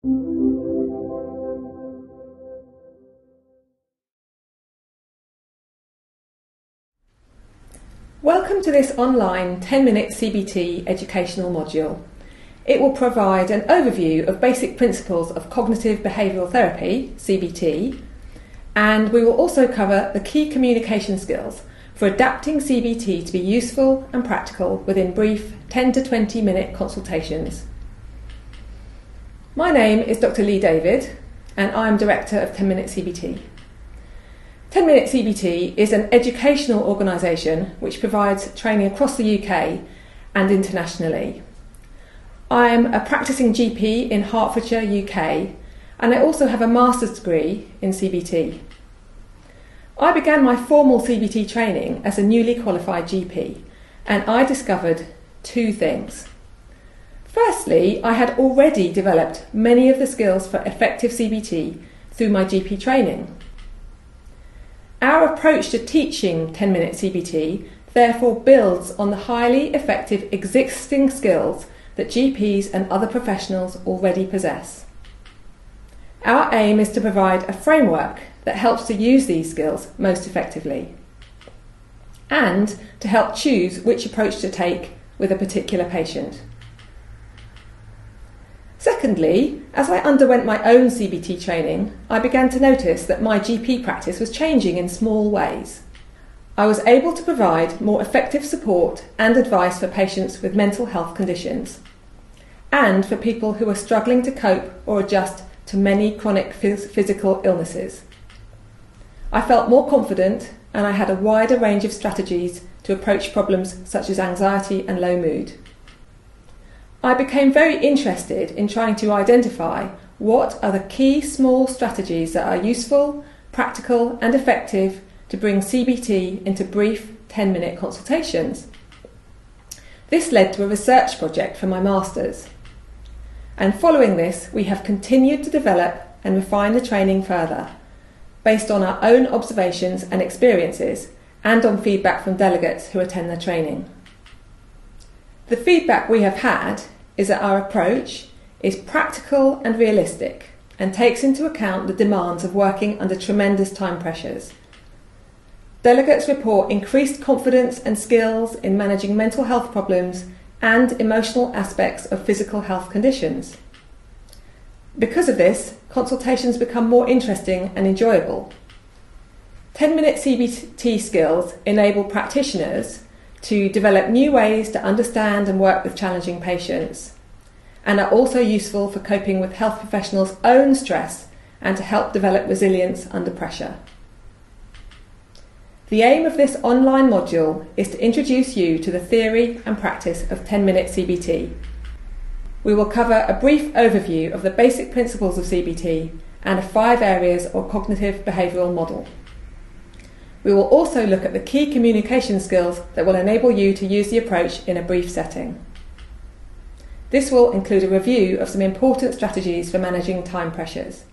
Welcome to this online 10-minute CBT educational module. It will provide an overview of basic principles of cognitive behavioural therapy, CBT, and we will also cover the key communication skills for adapting CBT to be useful and practical within brief 10 to 20 minute consultations. My name is Dr. Lee David and I am Director of 10-minute CBT. 10-minute CBT is an educational organisation which provides training across the UK and internationally. I am a practising GP in Hertfordshire, UK, and I also have a master's degree in CBT. I began my formal CBT training as a newly qualified GP, and I discovered two things. Firstly, I had already developed many of the skills for effective CBT through my GP training. Our approach to teaching 10-minute CBT therefore builds on the highly effective existing skills that GPs and other professionals already possess. Our aim is to provide a framework that helps to use these skills most effectively and to help choose which approach to take with a particular patient. Secondly, as I underwent my own CBT training, I began to notice that my GP practice was changing in small ways. I was able to provide more effective support and advice for patients with mental health conditions and for people who are struggling to cope or adjust to many chronic physical illnesses. I felt more confident and I had a wider range of strategies to approach problems such as anxiety and low mood. I became very interested in trying to identify what are the key small strategies that are useful, practical and effective to bring CBT into brief 10-minute consultations. This led to a research project for my master's. And following this, we have continued to develop and refine the training further, based on our own observations and experiences and on feedback from delegates who attend the training. The feedback we have had is that our approach is practical and realistic and takes into account the demands of working under tremendous time pressures. Delegates report increased confidence and skills in managing mental health problems and emotional aspects of physical health conditions. Because of this, consultations become more interesting and enjoyable. 10-minute CBT skills enable practitioners to develop new ways to understand and work with challenging patients, and are also useful for coping with health professionals' own stress and to help develop resilience under pressure. The aim of this online module is to introduce you to the theory and practice of 10-minute CBT. We will cover a brief overview of the basic principles of CBT and of 5 areas or cognitive behavioural model. We will also look at the key communication skills that will enable you to use the approach in a brief setting. This will include a review of some important strategies for managing time pressures.